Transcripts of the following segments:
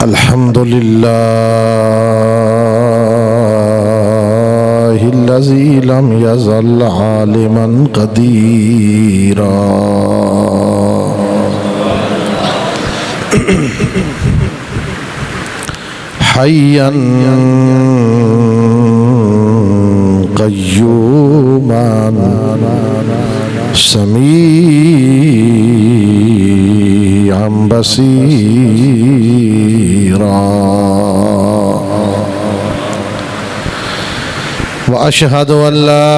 الحمد لله الذي لم يزل عالما قديرا حيا قيوما سميعا بصيرا وأشهد أن لا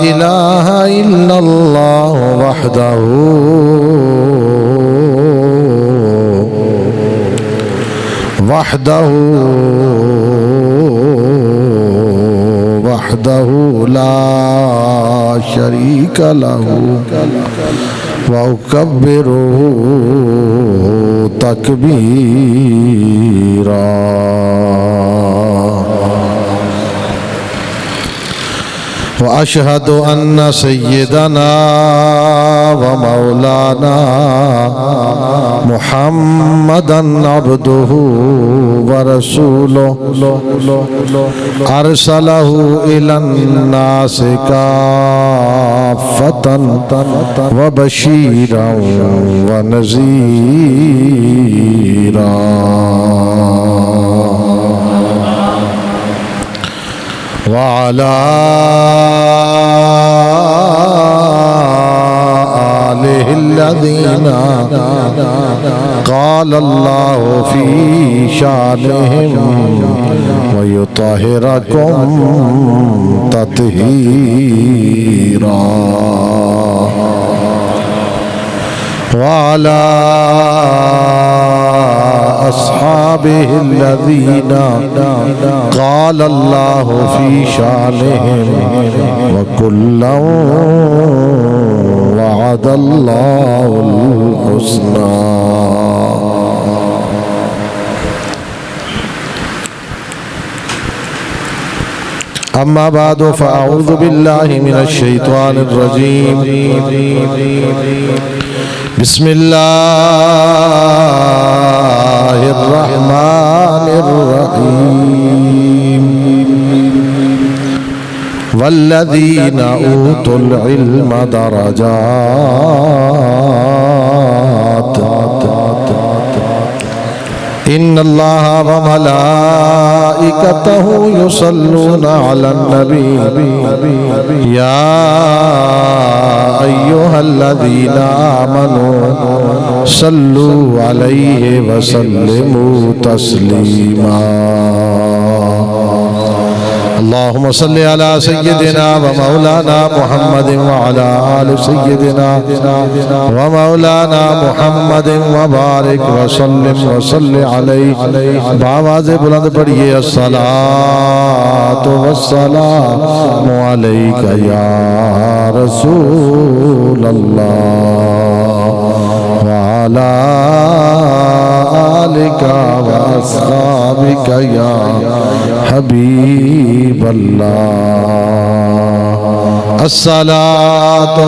إله إلا الله وحده لا شريك له وأكبره تكبيرا وأشهد أن سيدنا ومولانا محمدًا عبده ورسوله أرسله إلى الناس كافة وبشيرا ونذيرا وعلى آله الذين قال الله في شانهم ويطهركم تطهيرا وعلى أصحابه الذين قال الله في شانهم وكلا وعد الله الحسنى أما بعد فأعوذ بالله من الشيطان الرجيم بسم الله الرحمن الرحيم والذين أوتوا العلم درجات إن الله وملائكته يصلون على النبي يا أيها الذين آمنوا صلوا عليه وسلموا تسليما اللهم صل على سيدنا ومولانا محمد وعلى آل سيدنا ومولانا محمد وبارك وسلم عليه بآواز بلند پڑھیے الصلاة والسلام عليك يا رسول الله وعلى آلك وأصحابك يا حبيب الله الصلاة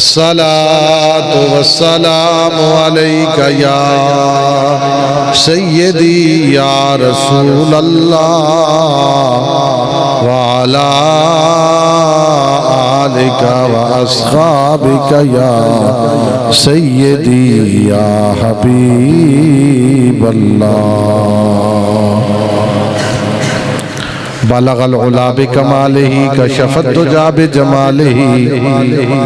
الصلاة والسلام عليك يا سيدي يا رسول الله وعلى آلك وأصحابك يا سيدي يا حبيب الله بلغ العلا بكماله كشف الدجى بجماله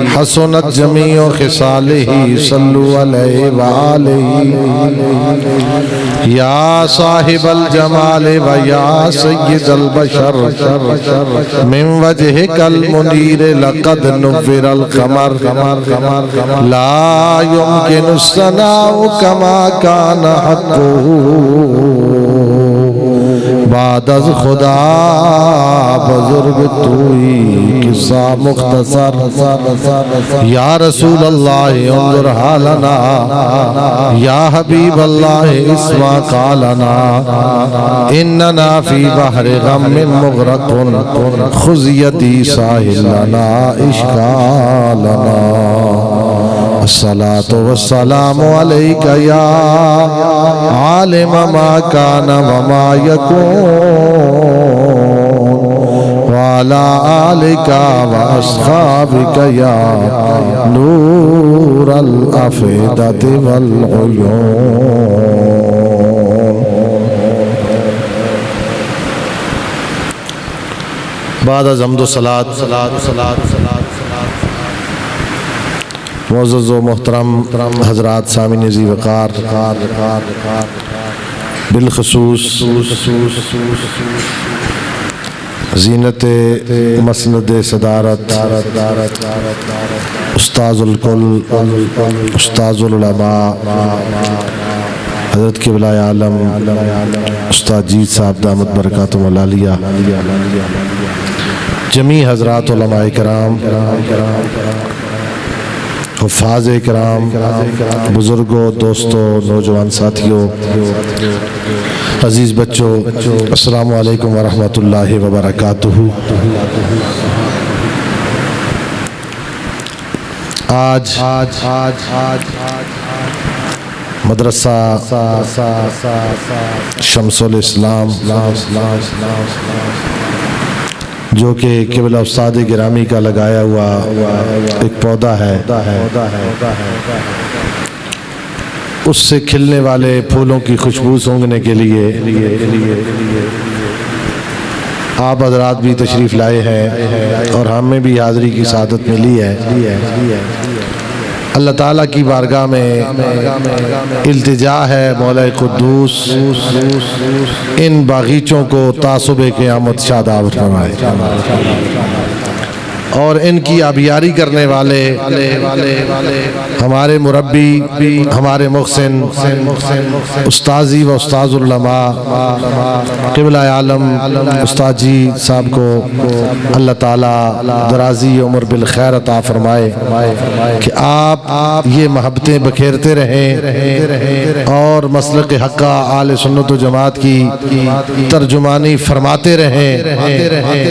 حسنت جميع خصاله صلوا عليه وآله يا صاحب الجمال ويا سيد البشر من وجهك المنير لقد نور القمر لا يمكن الثناء كما كان حقه بعد از خدا بزرگ توئی قصہ مختصر یا رسول اللہ انظر حالنا یا حبیب اللہ اسمع قالنا اننا فی بحر غم مغرق خذ یدی ساحل لنا اشکالنا الصلاة والسلام علیک یا عالم ما کان وما یکون وعلى آلك وأصحابك يا نور الأفئدة والعيون. بعد از حمد و صلاة معزز و محترم حضرات سامعین ذی وقار، بالخصوص زینت مسند صدارت استاذ الکل استاذ العلماء حضرت قبلہ عالم استاد جیت صاحب دامت برکاتہم العالیہ، جمیع حضرات علماء کرام، حفاظ کرام، بزرگوں، دوستوں، نوجوان ساتھیوں، عزیز بچوں، السلام علیکم ورحمۃ اللہ وبرکاتہ۔ آج مدرسہ شمس الاسلام جو کہ قبلہ استاد گرامی کا لگایا ہوا ایک پودا ہے، اس سے کھلنے والے پھولوں کی خوشبو سونگھنے کے لیے آپ حضرات بھی تشریف لائے ہیں اور ہمیں بھی حاضری کی سعادت ملی ہے۔ اللہ تعالیٰ کی بارگاہ میں التجا ہے مولا قدوس ان باغیچوں کو تعصب قیامت شاداب فرمائے اور ان کی آبیاری کرنے والے ہمارے مربی، ہمارے محسن استاذی و استاذ العلماء قبلہ عالم استاد جی صاحب کو اللہ تعالیٰ درازی عمر بالخیر عطا فرمائے کہ آپ یہ محبتیں بکھیرتے رہیں اور مسلک حقہ آل سنت و جماعت کی ترجمانی فرماتے رہیں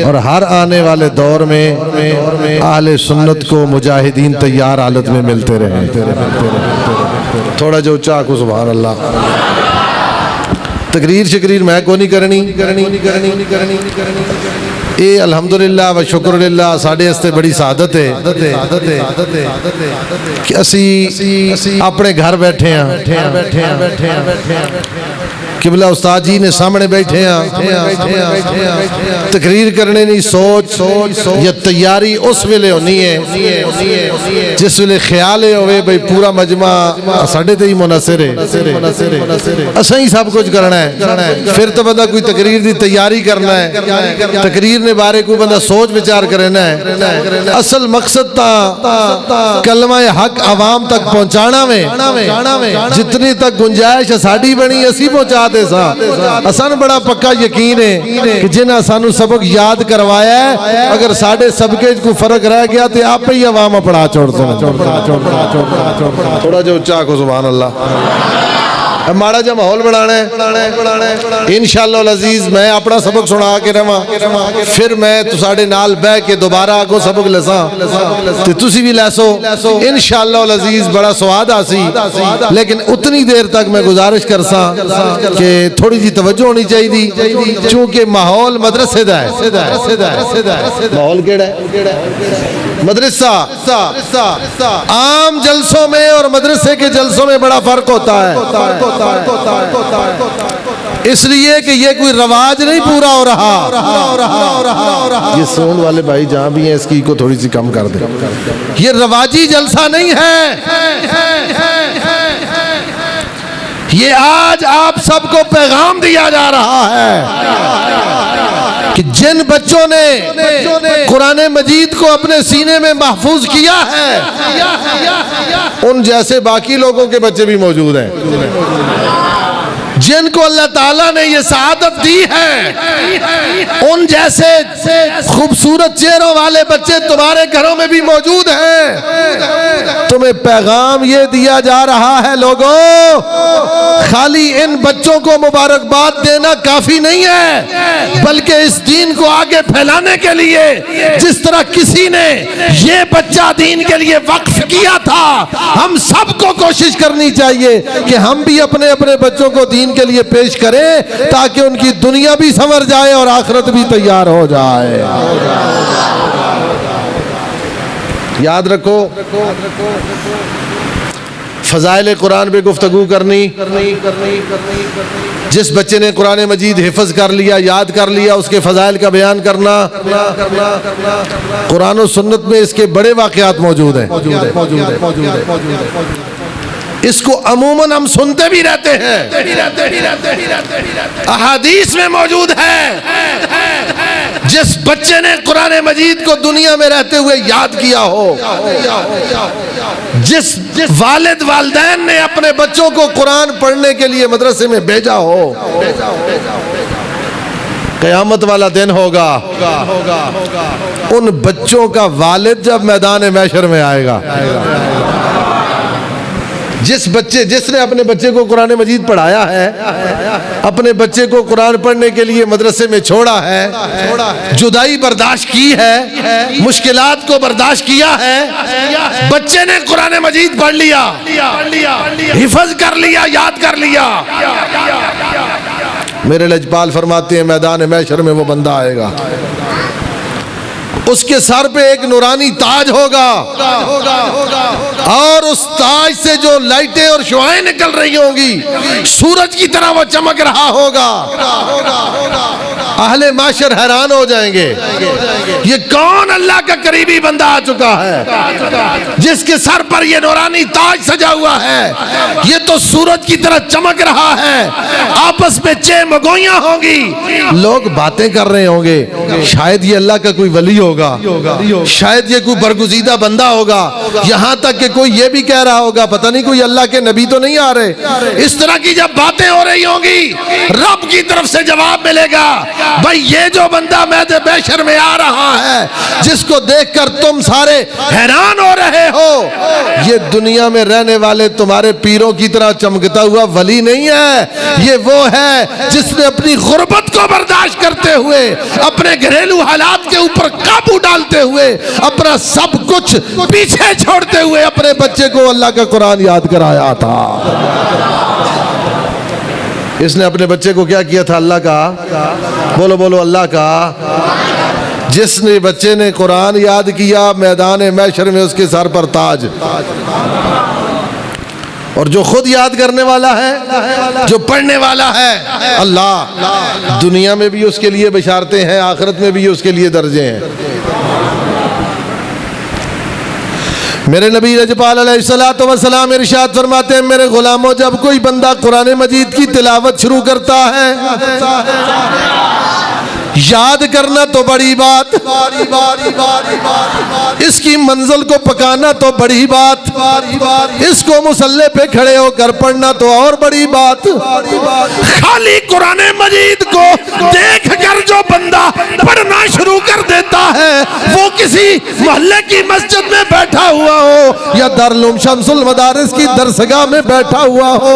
اور ہر آنے والے دور میں اہل سنت کو مجاہدین تیار حالت میں ملتے رہیں۔ تھوڑا جو چاکو سبحان اللہ۔ تقریر شکریر میں کو نہیں کرنی اے الحمدللہ و شکر للہ ساڑھے ہستے بڑی سعادت ہے کہ اسی اپنے گھر بیٹھے ہیں، قبلہ استاد جی نے سامنے بیٹھے ہیں، تقریر کرنے نہیں سوچ یا تیاری اس ویلے ہونی ہے جس ویلے خیال ہوئے بھئی پورا مجمع ساڑھے تے ہی مناصر ہے، اسا ہی سب کچھ کرنا ہے، پھر تو بندہ کوئی تقریر دی تیاری کرنا ہے، تقریر نے بارے کوئی بندہ سوچ بچار کرنا ہے۔ اصل مقصد تا کلمہ حق عوام تک پہنچانا میں جتنی تک گنجائش ساڑھی بنی اسی پہنچا دے سا۔ اسان بڑا پکا یقین ہے کہ جنہاں سانو سبق یاد کروایا ہے اگر ساڑھے سبقے کو فرق رہ گیا تو آپ ہی عوام پڑھا چھوڑتے ہیں۔ تھوڑا جو چاکو سبحان اللہ۔ ماڑا جا ماحول بڑھانا ہے انشاءاللہ العزیز میں اپنا سبق سنا کے رہا پھر میں تساڑے نال بہ کے دوبارہ آگو سبق لساں تو تسی بھی لیسو انشاءاللہ العزیز بڑا سواد آسی، لیکن اتنی دیر تک میں گزارش کرساں کہ تھوڑی جی توجہ ہونی چاہیے دی چونکہ ماحول مدرسے دا ہے۔ ماحول کیڑا ہے؟ مدرسہ عام جلسوں میں اور مدرسے کے جلسوں میں بڑا فرق ہوتا ہے، اس لیے کہ یہ کوئی رواج نہیں پورا ہو رہا۔ یہ سون والے بھائی جہاں بھی ہیں اس کی کو تھوڑی سی کم کر دیں، یہ رواجی جلسہ نہیں ہے، یہ آج آپ سب کو پیغام دیا جا رہا ہے کہ جن بچوں نے قرآن مجید کو اپنے سینے میں محفوظ کیا ہے ان جیسے باقی لوگوں کے بچے بھی موجود ہیں، جن کو اللہ تعالیٰ نے یہ سعادت دی ہے، ان جیسے خوبصورت چہروں والے بچے تمہارے گھروں میں بھی موجود ہیں۔ تمہیں پیغام یہ دیا جا رہا ہے لوگوں، خالی ان بچوں کو مبارکباد دینا کافی نہیں ہے، بلکہ اس دین کو آگے پھیلانے کے لیے جس طرح کسی نے یہ بچہ دین کے لیے وقف کیا تھا، ہم سب کو کوشش کرنی چاہیے کہ ہم بھی اپنے اپنے بچوں کو دین کے لیے پیش کریں، تاکہ ان کی دنیا بھی سنور جائے اور آخرت بھی تیار ہو جائے۔ یاد رکھو، فضائل قرآن پہ گفتگو کرنی، جس بچے نے قرآن مجید حفظ کر لیا، یاد کر لیا، اس کے فضائل کا بیان کرنا۔ قرآن و سنت میں اس کے بڑے واقعات موجود ہیں، اس کو عموماً ہم سنتے بھی رہتے ہیں، احادیث میں موجود ہے۔ جس بچے نے قرآن مجید کو دنیا میں رہتے ہوئے یاد کیا ہو، جس والد والدین نے اپنے بچوں کو قرآن پڑھنے کے لیے مدرسے میں بھیجا ہو، قیامت والا دن ہوگا، ان بچوں کا والد جب میدان محشر میں آئے گا، جس نے اپنے بچے کو قرآن مجید پڑھایا ہے، اپنے بچے کو قرآن پڑھنے کے لیے مدرسے میں چھوڑا ہے، جدائی برداشت کی ہے، مشکلات کو برداشت کیا ہے، بچے نے قرآن مجید پڑھ لیا، حفظ کر لیا، یاد کر لیا، میرے لجپال فرماتے ہیں میدان محشر میں وہ بندہ آئے گا، اس کے سر پہ ایک نورانی تاج ہوگا، اور اس تاج سے جو لائٹیں اور شعاعیں نکل رہی ہوں گی، سورج کی طرح وہ چمک رہا ہوگا۔ اہل معاشر حیران ہو جائیں گے، یہ کون اللہ کا قریبی بندہ آ چکا ہے جس کے سر پر یہ نورانی تاج سجا ہوا ہے، یہ تو سورج کی طرح چمک رہا ہے، آپس میں چہمگوئیاں ہوں گی، لوگ باتیں کر رہے ہوں گے، شاید یہ اللہ کا کوئی ولی ہوگا، شاید یہ کوئی برگزیدہ بندہ ہوگا، یہاں تک کہ کوئی یہ بھی کہہ رہا ہوگا پتہ نہیں کوئی اللہ کے نبی تو نہیں آ رہے۔ اس طرح کی جب باتیں ہو رہی ہوں گی، رب کی طرف سے جواب ملے گا، بھائی یہ جو بندہ میدان محشر میں آ رہا ہے، جس کو دیکھ کر تم سارے حیران ہو رہے ہو، یہ دنیا میں رہنے والے تمہارے پیروں کی طرح چمکتا ہوا ولی نہیں ہے، یہ وہ ہے جس نے اپنی غربت کو برداشت کرتے ہوئے، اپنے گھریلو حالات کے اوپر قابو ڈالتے ہوئے، اپنا سب کچھ پیچھے چھوڑتے ہوئے اپنے بچے کو اللہ کا قرآن یاد کرایا تھا۔ اس نے اپنے بچے کو کیا کیا تھا؟ اللہ کا، بولو بولو اللہ کا۔ جس نے بچے نے قرآن یاد کیا، میدان محشر میں اس کے سر پر تاج، اور جو خود یاد کرنے والا ہے، جو پڑھنے والا ہے، اللہ دنیا میں بھی اس کے لیے بشارتیں ہیں، آخرت میں بھی اس کے لیے درجے ہیں۔ میرے نبی رجپال علیہ السلام ارشاد فرماتے ہیں، میرے غلاموں جب کوئی بندہ قرآن مجید کی تلاوت شروع کرتا ہے، یاد کرنا تو بڑی بات، اس کی منزل کو پکانا تو بڑی بات، اس کو مصلی پہ کھڑے ہو کر پڑھنا تو اور بڑی بات۔ خالی قرآن مجید کو دیکھ کر جو بندہ پڑھنا شروع کر دیتا ہے، وہ کسی محلے کی مسجد میں بیٹھا ہوا ہو یا دارالعلوم شمس المدارس کی درسگاہ میں بیٹھا ہوا ہو،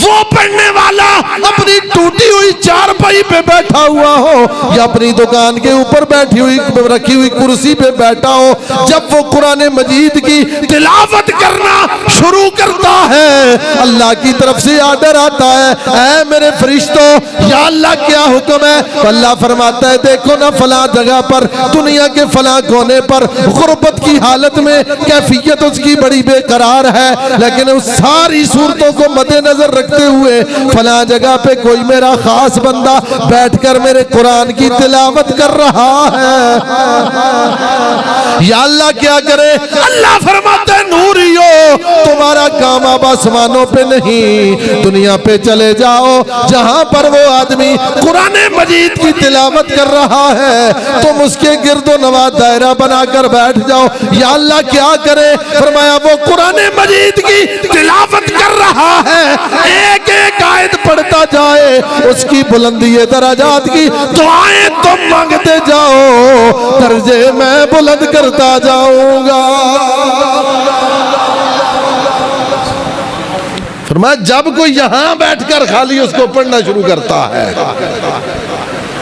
وہ پڑھنے والا اپنی ٹوٹی ہوئی چارپائی پہ بیٹھا ہوا ہو یا اپنی دکان کے اوپر بیٹھی ہوئی رکھی ہوئی کرسی پہ بیٹھا ہو، جب وہ قرآن مجید کی تلاوت کرنا شروع کرتا ہے، اللہ کی طرف سے آرڈر آتا ہے، اے میرے فرشتوں، یا اللہ کیا حکم ہے؟ اللہ فرماتا ہے دیکھو نا فلاں جگہ پر، دنیا کے فلاں کونے پر غربت کی حالت میں کیفیت اس کی بڑی بے قرار ہے، لیکن اس ساری صورتوں کو مد نظر رکھتے ہوئے فلاں جگہ پہ کوئی میرا خاص بندہ بیٹھ کر میرے قرآن کی تلاوت کر رہا ہے، یا اللہ کیا کرے؟ اللہ فرماتا ہے نوریو، تمہارا کام اب آسمانوں پہ نہیں، دنیا پہ چلے جاؤ، جہاں پر وہ آدمی قرآن مجید کی تلاوت کر رہا ہے تم اس کے گرد و نواح دائرہ بنا کر بیٹھ جاؤ۔ یا اللہ کیا کرے؟ فرمایا وہ قرآن مجید کی تلاوت کر رہا ہے، ایک آیت پڑھتا جائے اس کی بلندی درجات کی دعائیں تم مانگتے جاؤ، درجے میں بلند کرتا جاؤں گا۔ فرمایا جب کوئی یہاں بیٹھ کر خالی اس کو پڑھنا شروع کرتا ہے،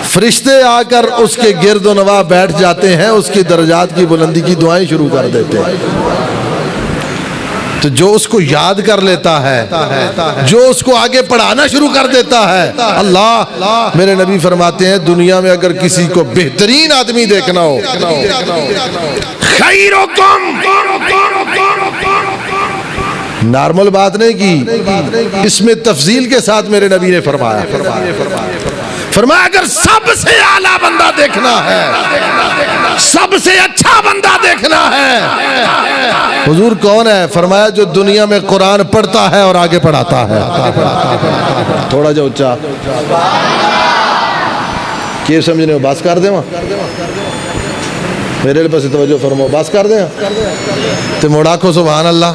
فرشتے آ کر اس کے گرد و نواح بیٹھ جاتے ہیں، اس کی درجات کی بلندی کی دعائیں شروع کر دیتے ہیں۔ تو جو اس کو یاد کر لیتا ہے، جو اس کو آگے پڑھانا شروع کر دیتا ہے، اللہ میرے نبی فرماتے ہیں دنیا میں اگر کسی کو بہترین آدمی دیکھنا ہو، خیرکم، نارمل بات نہیں کی، اس میں تفصیل کے ساتھ میرے نبی نے فرمایا اگر سب سے اعلیٰ بندہ دیکھنا ہے، سب سے اچھا بندہ دیکھنا ہے، حضور کون ہے؟ فرمایا جو دنیا میں قرآن پڑھتا ہے اور آگے پڑھاتا ہے۔ تھوڑا جو اچھا کیوں سمجھنے ہو؟ باس کر دیں وہاں میرے لیے پاس توجہ فرمو، باس کر دیں تو موڑا کو سبحان اللہ۔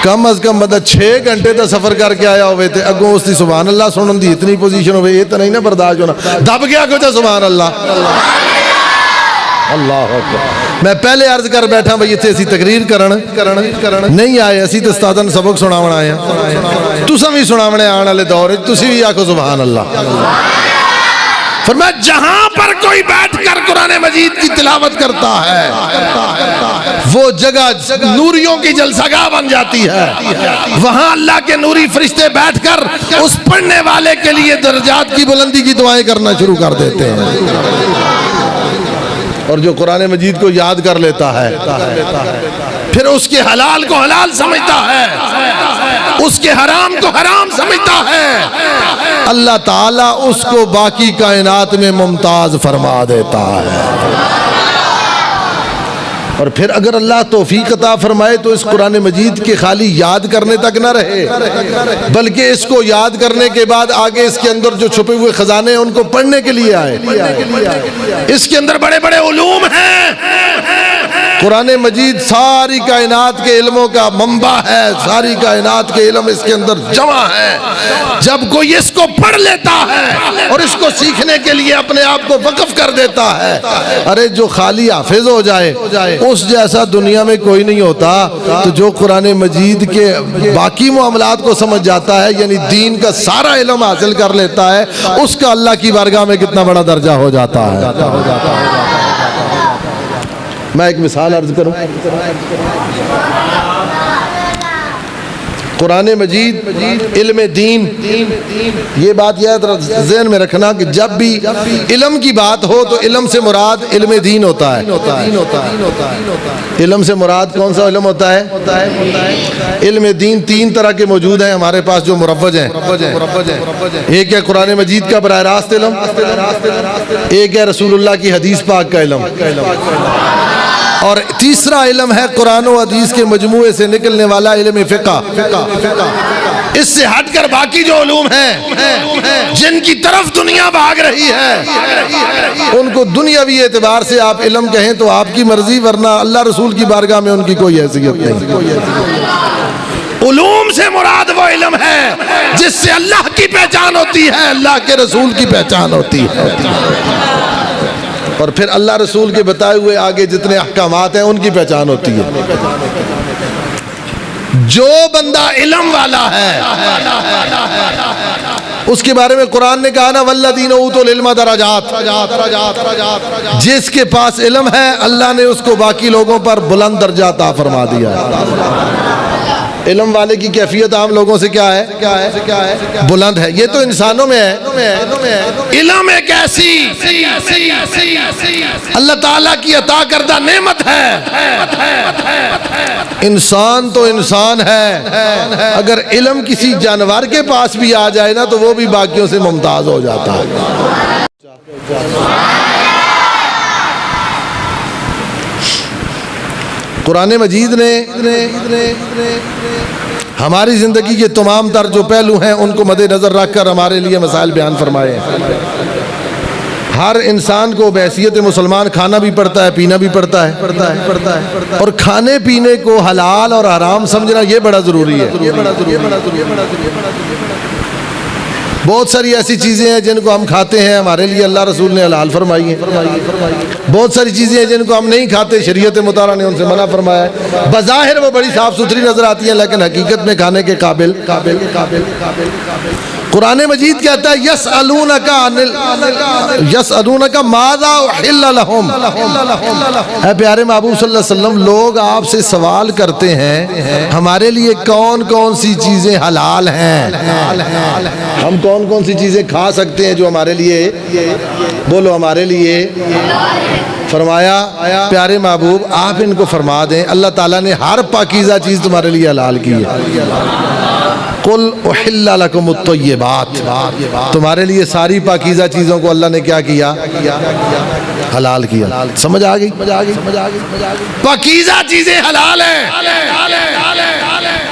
کم از کم بندہ 6 گھنٹے تا سفر کر کے آیا ہوئے تھے، اگوں اس دی سبحان اللہ سنن دی اتنی پوزیشن ہوئے، یہ تو نہیں نا برداشت ہونا، دب گیا کچھ سبحان اللہ۔ اللہ اکبر۔ میں پہلے عرض کر بیٹھا بھئی اتنے اسی تقریر کرن نہیں آئے، اسی تو استادن سبق سناونا آئے ہیں، تساں بھی سناونے آنے والے دور تسی بھی آکھو سبحان اللہ۔ فرمایا جہاں پر کوئی بیٹھ کر قرآن مجید کی تلاوت کرتا ہے وہ جگہ نوریوں کی جلسگاہ بن جاتی ہے، وہاں اللہ کے نوری فرشتے بیٹھ کر اس پڑھنے والے کے لیے درجات کی بلندی کی دعائیں کرنا شروع کر دیتے ہیں۔ اور جو قرآن مجید کو یاد کر لیتا ہے پھر اس کے حلال کو حلال سمجھتا ہے، اس کے حرام کو حرام سمجھتا ہے، اللہ تعالیٰ اس کو باقی کائنات میں ممتاز فرما دیتا ہے۔ اور پھر اگر اللہ توفیق عطا فرمائے تو اس قرآن مجید کے خالی یاد کرنے تک نہ رہے، بلکہ اس کو یاد کرنے کے بعد آگے اس کے اندر جو چھپے ہوئے خزانے ہیں ان کو پڑھنے کے لیے آئے۔ اس کے اندر بڑے بڑے علوم ہیں، قرآن مجید ساری کائنات کے علموں کا منبع ہے، ساری کائنات کے علم اس کے اندر جمع ہے۔ جب کوئی اس کو پڑھ لیتا ہے اور اس کو سیکھنے کے لیے اپنے آپ کو وقف کر دیتا ہے، ارے جو خالی حافظ ہو جائے اس جیسا دنیا میں کوئی نہیں ہوتا۔ تو جو قرآن مجید کے باقی معاملات کو سمجھ جاتا ہے، یعنی دین کا سارا علم حاصل کر لیتا ہے، اس کا اللہ کی بارگاہ میں کتنا بڑا درجہ ہو جاتا ہے۔ میں ایک مثال عرض کروں، قرآن مجید علم دین، یہ بات یاد ذہن میں رکھنا کہ جب بھی علم کی بات ہو تو علم سے مراد علم دین ہوتا ہے۔ علم سے مراد کون سا علم ہوتا ہے؟ علم دین 3 طرح کے موجود ہیں ہمارے پاس جو مروج ہیں۔ ایک ہے قرآن مجید کا براہ راست علم، ایک ہے رسول اللہ کی حدیث پاک کا علم، اور تیسرا علم ہے قرآن و حدیث کے مجموعے سے نکلنے والا علم فقہ۔ اس سے ہٹ کر باقی جو علوم ہیں جن کی طرف دنیا بھاگ رہی ہے ان کو دنیاوی اعتبار سے آپ علم کہیں تو آپ کی مرضی، ورنہ اللہ رسول کی بارگاہ میں ان کی کوئی حیثیت نہیں۔ علوم سے مراد وہ علم ہے جس سے اللہ کی پہچان ہوتی ہے، اللہ کے رسول کی پہچان ہوتی ہے، اور پھر اللہ رسول کے بتائے ہوئے آگے جتنے احکامات ہیں ان کی پہچان ہوتی ہے۔ جو بندہ علم والا ہے اس کے بارے میں قرآن نے کہا نا والذین اوتوا العلم درجات، جس کے پاس علم ہے اللہ نے اس کو باقی لوگوں پر بلند درجہ عطا فرما دیا ہے۔ علم والے کی کیفیت عام لوگوں سے کیا ہے؟ بلند ہے۔ یہ تو انسانوں میں ہے۔ علم ایک ایسی اللہ تعالیٰ کی عطا کردہ نعمت ہے۔ انسان تو انسان ہے، اگر علم کسی جانور کے پاس بھی آ جائے نا تو وہ بھی باقیوں سے ممتاز ہو جاتا ہے۔ قرآن مجید نے ہماری زندگی کے تمام تر جو پہلو ہیں ان کو مد نظر رکھ کر ہمارے لیے مسائل بیان فرمائے ہیں۔ ہر انسان کو بحیثیت مسلمان کھانا بھی پڑتا ہے، پینا بھی پڑتا ہے، اور کھانے پینے کو حلال اور حرام سمجھنا یہ بڑا ضروری ہے۔ بہت ساری ایسی چیزیں ہیں جن کو ہم کھاتے ہیں، ہمارے لیے اللہ رسول نے حلال فرمائی ہیں۔ بہت ساری چیزیں ہیں جن کو ہم نہیں کھاتے، شریعت مطالعہ نے ان سے منع فرمایا ہے۔ بظاہر وہ بڑی صاف ستھری نظر آتی ہیں لیکن حقیقت میں کھانے کے قابل۔ قرآن مجید کہتا ہے یسألونک ماذا احل لہم، اے پیارے محبوب صلی اللہ علیہ وسلم، لوگ آپ سے سوال کرتے ہیں ہمارے لیے کون کون سی چیزیں حلال ہیں، ہم کون کون سی چیزیں کھا سکتے ہیں جو ہمارے لیے، بولو ہمارے لیے۔ فرمایا پیارے محبوب آپ ان کو فرما دیں اللہ تعالیٰ نے ہر پاکیزہ چیز تمہارے لیے حلال کی ہے۔ قل احل لکم الطیبات، تمہارے لیے ساری پاکیزہ چیزوں کو اللہ نے کیا کیا، حلال کیا۔ سمجھ آ گئی؟ پاکیزہ چیزیں حلال ہیں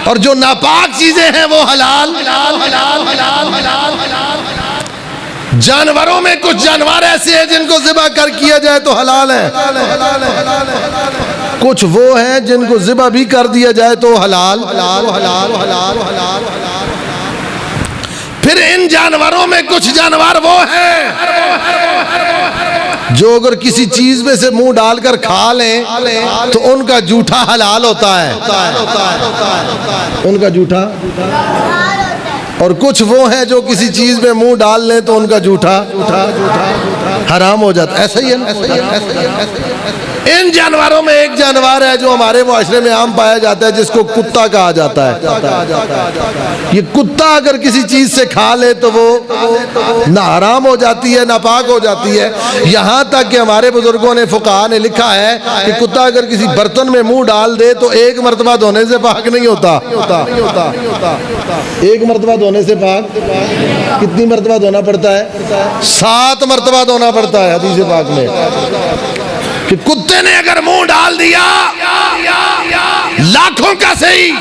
اور جو ناپاک چیزیں ہیں وہ حلال۔ جانوروں میں کچھ جانور ایسے ہیں جن کو ذبح کر کیا جائے تو حلال ہے، کچھ وہ ہیں جن کو ذبح بھی کر دیا جائے تو حلال۔ پھر ان جانوروں میں کچھ جانور وہ ہیں جو اگر کسی چیز میں سے منہ ڈال کر کھا لیں تو ان کا جھوٹا حلال ہوتا ہے، ان کا جھوٹا، اور کچھ وہ ہیں جو کسی چیز میں منہ ڈال لیں تو ان کا جھوٹا حرام ہو جاتا ہے۔ ایسا ہی ہے نا؟ ان جانوروں میں ایک جانور ہے جو ہمارے معاشرے میں عام پایا جاتا ہے جس کو کتا کہا جاتا ہے۔ یہ کتا اگر کسی چیز سے کھا لے تو وہ نہ حرام ہو جاتی ہے نہ پاک ہو جاتی ہے، یہاں تک کہ ہمارے بزرگوں نے فقہاء نے لکھا ہے کہ کتا اگر کسی برتن میں منہ ڈال دے تو ایک مرتبہ دھونے سے پاک نہیں ہوتا۔ ایک مرتبہ دھونے سے پاک، کتنی مرتبہ دھونا پڑتا ہے؟ 7 مرتبہ دھونا پڑتا ہے حدیث پاک میں، کہ کتے نے اگر منہ ڈال دیا لاکھوں کا صحیح،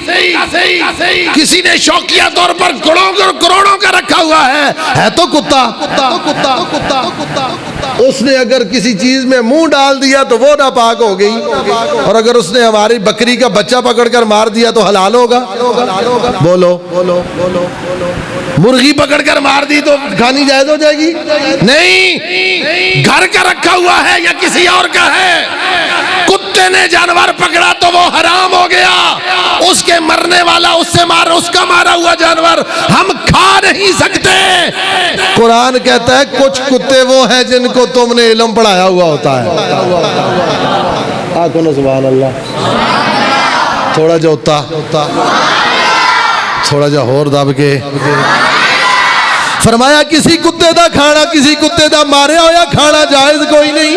کسی نے شوقیہ طور پر کروڑوں کا رکھا ہوا ہے تو کتا، اس نے اگر کسی چیز میں منہ ڈال دیا تو وہ ناپاک ہو گئی، اور اگر اس نے ہماری بکری کا بچہ پکڑ کر مار دیا تو حلال ہوگا؟ بولو۔ مرغی پکڑ کر مار دی تو کھانی جائز ہو جائے گی؟ نہیں، گھر کا رکھا ہوا ہے یا کسی اور کا ہے، کتے نے جانور پکڑا تو وہ حرام ہو گیا، اس کے مرنے والا اس کا مارا ہوا جانور ہم کھا نہیں سکتے۔ قرآن کہتا ہے کچھ کتے وہ ہیں جن کو تم نے علم پڑھایا ہوا ہوتا ہے۔ آکھو نا سبحان اللہ۔ تھوڑا جو ہوتا، تھوڑا جا ہور دب کے فرمایا کسی کتے دا کھانا، کسی کتے دا ماریا ہویا کھانا جائز کوئی نہیں۔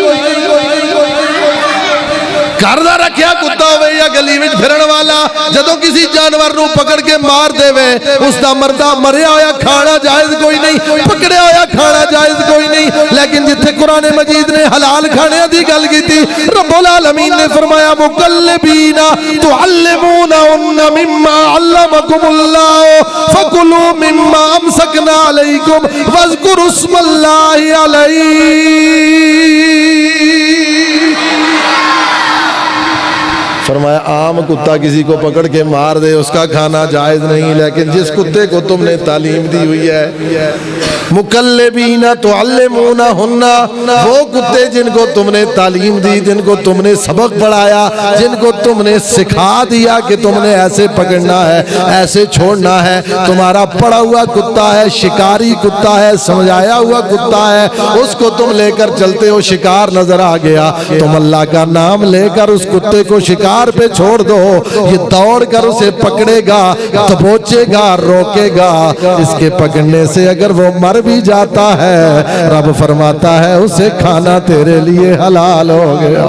گھر دا رکھیا کتا ہوئے یا گلی وچ پھرن والا جدوں کسی جانور نو پکڑ کے مار دے وے اس دا مردہ مریا ہویا کھانا جائز کوئی نہیں، پکڑیا ہویا کھانا جائز کوئی نہیں۔ لیکن جتھے قرآن مجید نے حلال کھانے دی گل کی تھی، رب العالمین نے فرمایا مکلبین تعلمونہن مما علمکم اللہ فکلوا مما امسکنا علیکم واذکروا اسم اللہ علیہ۔ فرمایا عام کتا کسی کو پکڑ کے مار دے اس کا کھانا جائز نہیں، لیکن جس کتے کو تم نے تعلیم دی ہوئی ہے، مکلبین تعلمونہن، وہ کتے جن کو تم نے تعلیم دی، جن کو تم نے سبق پڑھایا، جن کو تم نے سکھا دیا کہ تم نے ایسے پکڑنا ہے ایسے چھوڑنا ہے، تمہارا پڑھا ہوا کتا ہے، شکاری کتا ہے، سمجھایا ہوا کتا ہے، اس کو تم لے کر چلتے ہو، شکار نظر آ گیا، تم اللہ کا نام لے کر اس کتے کو شکار پہ چھوڑ دو، یہ دوڑ کر اسے پکڑے گا، دبوچے گا، روکے گا، اس کے پکڑنے سے اگر وہ مر بھی جاتا ہے رب فرماتا ہے اسے کھانا تیرے لیے حلال ہو گیا۔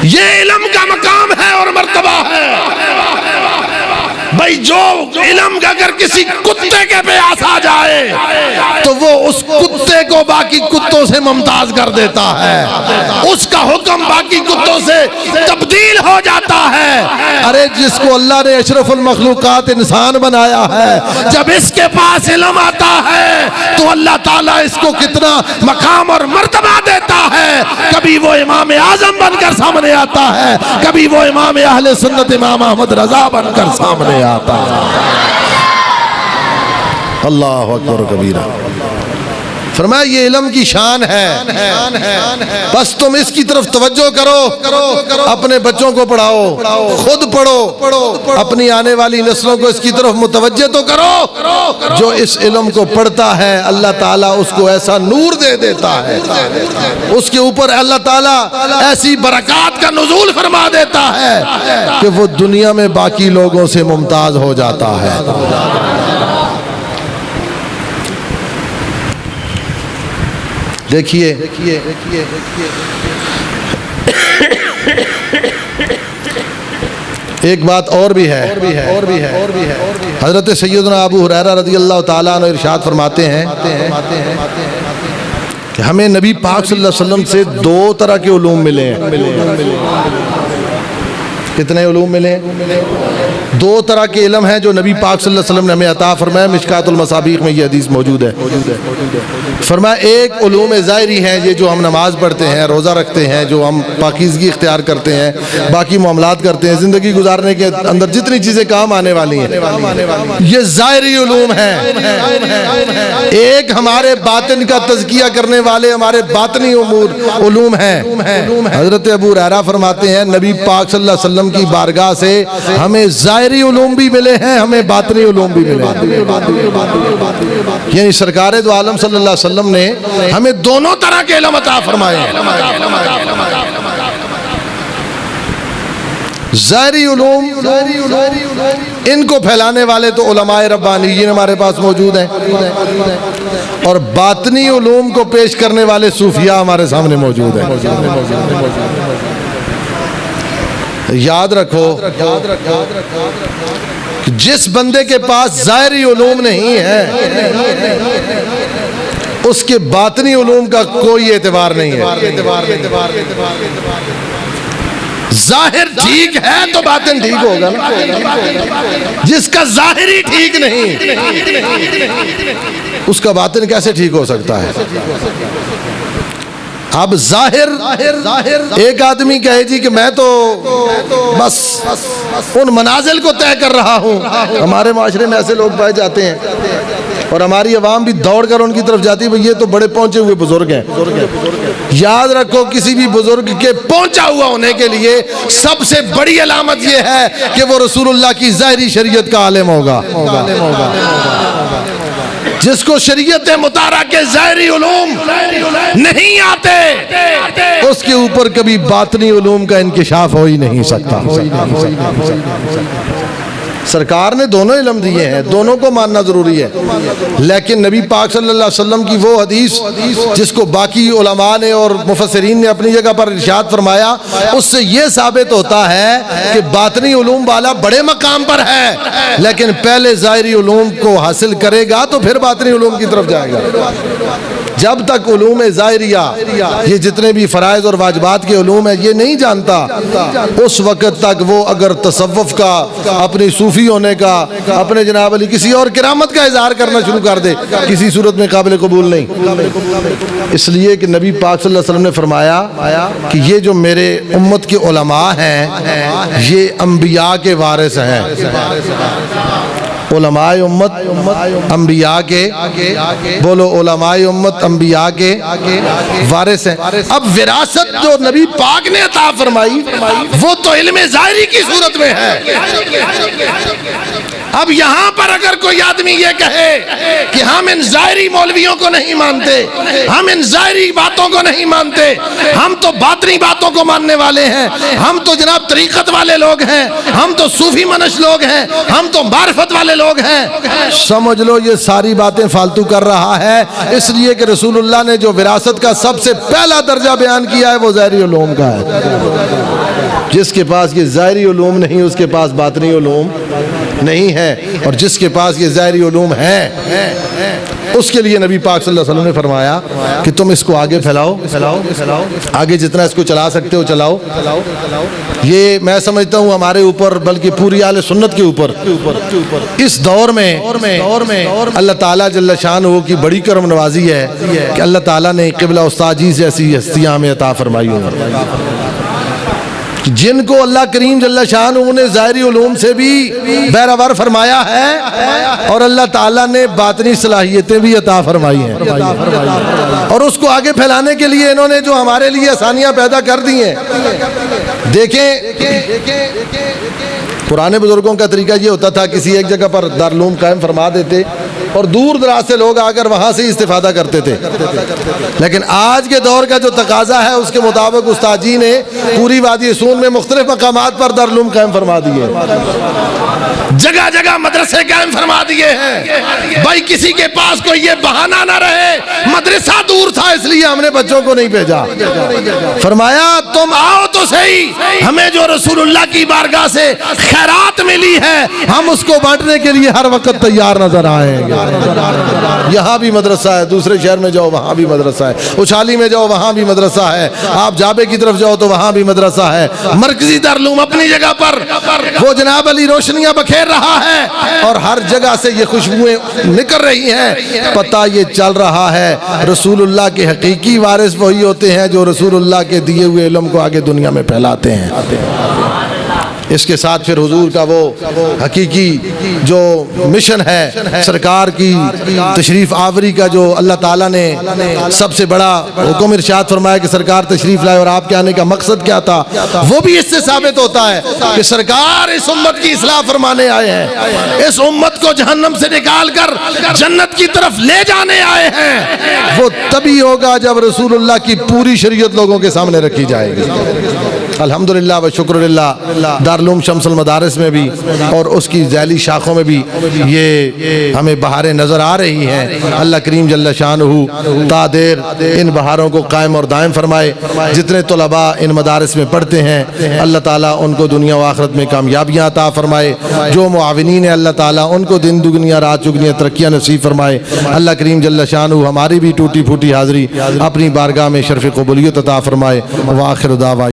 یہ علم کا مقام ہے اور مرتبہ ہے۔ بھائی جو علم اگر کسی کتے کے پیاس آ جائے تو وہ اس کتے کو باقی کتوں سے ممتاز کر دیتا ہے، اس کا حکم باقی کتوں سے تبدیل ہو جاتا ہے۔ ارے جس کو اللہ نے اشرف المخلوقات انسان بنایا ہے، جب اس کے پاس علم آتا ہے تو اللہ تعالیٰ اس کو کتنا مقام اور مرتبہ دیتا ہے۔ کبھی وہ امام اعظم بن کر سامنے آتا ہے، کبھی وہ امام اہل سنت امام احمد رضا بن کر سامنے آتا ہے۔ اللہ اکبر کبیرہ۔ فرمایا یہ علم کی شان ہے، بس تم اس کی طرف توجہ کرو، اپنے بچوں کو پڑھاؤ، خود پڑھو، اپنی آنے والی نسلوں کو اس کی طرف متوجہ تو کرو۔ جو اس علم کو پڑھتا ہے اللہ تعالیٰ اس کو ایسا نور دے دیتا ہے، اس کے اوپر اللہ تعالیٰ ایسی برکات کا نزول فرما دیتا ہے کہ وہ دنیا میں باقی لوگوں سے ممتاز ہو جاتا ہے۔ دیکھیے ایک بات اور بھی ہے، حضرت سیدنا ابو ہریرہ رضی اللہ تعالیٰ عنہ ارشاد فرماتے ہیں کہ ہمیں نبی پاک صلی اللہ علیہ وسلم سے دو طرح کے علوم ملے ہیں۔ کتنے علوم ملے ہیں؟ دو طرح کے علم ہیں جو نبی پاک صلی اللہ علیہ وسلم نے ہمیں عطا فرمایا۔ مشکات المصابیح میں یہ حدیث موجود ہے۔ فرمایا ایک علوم ظاہری ہیں، یہ جو ہم نماز پڑھتے ہیں، روزہ رکھتے ہیں، جو ہم پاکیزگی اختیار کرتے ہیں، باقی معاملات کرتے ہیں، زندگی گزارنے کے اندر جتنی چیزیں کام آنے والی ہیں، یہ ظاہری علوم ہیں۔ ایک ہمارے باطن کا تزکیہ کرنے والے ہمارے باطنی امور علوم ہیں۔ حضرت ابو ہریرہ فرماتے ہیں نبی پاک صلی اللہ علیہ وسلم کی بارگاہ سے ہمیں ظاہری علوم بھی ملے ہیں، ہمیں باطنی علوم بھی ملے ہیں۔ یعنی سرکار دو عالم صلی اللہ علیہ وسلم نے ہمیں دونوں طرح کے علم عطا فرمائے ہیں۔ ظاہری علوم ان کو پھیلانے والے تو علماء ربانیین ہمارے پاس موجود ہیں، اور باطنی علوم کو پیش کرنے والے صوفیاء ہمارے سامنے موجود ہیں۔ یاد رکھو جس بندے کے پاس ظاہری علوم نہیں ہے اس کے باطنی علوم کا کوئی اعتبار نہیں ہے۔ ظاہر ٹھیک ہے تو باطن ٹھیک ہوگا نا۔ جس کا ظاہری ٹھیک نہیں اس کا باطن کیسے ٹھیک ہو سکتا ہے؟ اب ظاہر ایک آدمی کہے جی کہ میں تو بس ان منازل کو طے کر رہا ہوں۔ ہمارے معاشرے میں ایسے لوگ پائے جاتے ہیں اور ہماری عوام بھی دوڑ کر ان کی طرف جاتی ہے، یہ تو بڑے پہنچے ہوئے بزرگ ہیں۔ یاد رکھو کسی بھی بزرگ کے پہنچا ہوا ہونے کے لیے سب سے بڑی علامت یہ ہے کہ وہ رسول اللہ کی ظاہری شریعت کا عالم ہوگا۔ جس کو شریعت مطالعہ کے ظاہری علوم نہیں آتے اس کے اوپر کبھی باطنی علوم کا انکشاف ہو ہی نہیں سکتا۔ سرکار نے دونوں علم دیے ہیں، دونوں کو ماننا ضروری ہے، لیکن نبی پاک صلی اللہ علیہ وسلم کی وہ حدیث جس کو باقی علماء نے اور مفسرین نے اپنی جگہ پر ارشاد فرمایا، اس سے یہ ثابت ہوتا ہے کہ باطنی علوم والا بڑے مقام پر ہے، لیکن پہلے ظاہری علوم کو حاصل کرے گا تو پھر باطنی علوم کی طرف جائے گا۔ جب تک علوم ظاہریہ یہ جتنے بھی فرائض اور واجبات کے علوم ہیں یہ نہیں جانتا، اس وقت تک وہ اگر تصوف کا، اپنی صوفی ہونے کا، اپنے جناب علی کسی اور کرامت کا اظہار کرنا شروع کر دے، کسی صورت میں قابل قبول نہیں۔ اس لیے کہ نبی پاک صلی اللہ علیہ وسلم نے فرمایا کہ یہ جو میرے امت کے علماء ہیں یہ انبیاء کے وارث ہیں۔ علماء امت انبیاء کے، بولو علماء امت انبیاء کے وارث ہیں۔ اب وراثت جو نبی پاک نے عطا فرمائی وہ تو علم ظاہری کی صورت میں ہے۔ اب یہاں پر اگر کوئی آدمی یہ کہے کہ ہم ان ظاہری مولویوں کو نہیں مانتے، ہم ان ظاہری باتوں کو نہیں مانتے، ہم تو باطنی باتوں کو ماننے والے ہیں، ہم تو جناب طریقت والے لوگ ہیں، ہم تو صوفی منش لوگ ہیں، ہم تو معرفت والے لوگ ہیں، سمجھ لو یہ ساری باتیں فالتو کر رہا ہے، اس لیے کہ رسول اللہ نے جو وراثت کا سب سے پہلا درجہ بیان کیا ہے وہ ظاہری علوم کا ہے۔ جس کے پاس یہ ظاہری علوم نہیں اس کے پاس باطنی علوم نہیں ہے، اور جس کے پاس یہ ظاہری علوم ہیں اس کے لیے نبی پاک صلی اللہ علیہ وسلم نے فرمایا کہ تم اس کو آگے پھیلاؤ، آگے جتنا اس کو چلا سکتے ہو چلاؤ۔ یہ میں سمجھتا ہوں ہمارے اوپر بلکہ پوری اہل سنت کے اوپر اس دور میں اللہ تعالیٰ جل شانہ کی بڑی کرم نوازی ہے کہ اللہ تعالیٰ نے قبلہ استاد جی جیسی ہستیاں ہمیں عطا فرمائی ہیں، جن کو اللہ کریم جل شانہ نے ظاہری علوم سے بھی بہرور فرمایا ہے، اور اللہ تعالیٰ نے باطنی صلاحیتیں بھی عطا فرمائی ہیں، اور اس کو آگے پھیلانے کے لیے انہوں نے جو ہمارے لیے آسانیاں پیدا کر دی ہیں۔ دیکھیں پرانے بزرگوں کا طریقہ یہ ہوتا تھا، کسی ایک جگہ پر دارالعلوم قائم فرما دیتے اور دور دراز سے لوگ آ کر وہاں سے استفادہ کرتے تھے، لیکن آج کے دور کا جو تقاضا ہے اس کے مطابق استاد جی نے پوری وادی سون میں مختلف مقامات پر دارالعلوم قائم فرما دیے، جگہ جگہ مدرسے قائم فرما دیے ہیں۔ بھائی کسی کے پاس کوئی یہ بہانہ نہ رہے مدرسہ دور تھا اس لیے ہم نے بچوں کو نہیں بھیجا، فرمایا تم آؤ تو صحیح، ہمیں جو رسول اللہ کی بارگاہ سے خیرات ملی ہے ہم اس کو بانٹنے کے لیے ہر وقت تیار نظر آئیں گے۔ یہاں بھی مدرسہ ہے، دوسرے شہر میں جاؤ وہاں بھی مدرسہ ہے، اچھالی میں جاؤ وہاں بھی مدرسہ ہے، آپ جابے کی طرف جاؤ تو وہاں بھی مدرسہ ہے۔ مرکزی دارالعلوم اپنی جگہ پر وہ جناب علی روشنیاں بکھیر رہا ہے اور ہر جگہ سے یہ خوشبوئیں نکل رہی ہیں، پتہ یہ چل رہا ہے رسول اللہ کے حقیقی وارث وہی ہوتے ہیں جو رسول اللہ کے دیے ہوئے علم کو آگے دنیا میں پھیلاتے ہیں۔ اس کے ساتھ پھر حضور کا وہ حقیقی جو مشن ہے سرکار کی تشریف آوری کا، جو اللہ تعالیٰ نے سب سے بڑا حکم ارشاد فرمایا کہ سرکار تشریف لائے، اور آپ کے آنے کا مقصد کیا تھا، وہ بھی اس سے ثابت ہوتا ہے کہ سرکار اس امت کی اصلاح فرمانے آئے ہیں، اس امت کو جہنم سے نکال کر جنت کی طرف لے جانے آئے ہیں۔ وہ تبھی ہوگا جب رسول اللہ کی پوری شریعت لوگوں کے سامنے رکھی جائے گی۔ الحمدللہ و شکر للہ دارالعلوم شمس المدارس میں بھی اور اس کی ذیلی شاخوں میں بھی یہ ہمیں بہاریں نظر آ رہی ہیں۔ اللہ کریم جل شانہ تا دیر ان بہاروں کو قائم اور دائم فرمائے۔ جتنے طلباء ان مدارس میں پڑھتے ہیں اللہ تعالیٰ ان کو دنیا و آخرت میں کامیابیاں عطا فرمائے، جو معاونین ہیں اللہ تعالیٰ ان کو دن دگنیاں رات چگنیاں ترقیاں نصیب فرمائے۔ اللہ کریم جل شانہ ہماری بھی ٹوٹی پھوٹی حاضری اپنی بارگاہ میں شرف قبولیت عطا فرمائے۔ وآخر دعوانا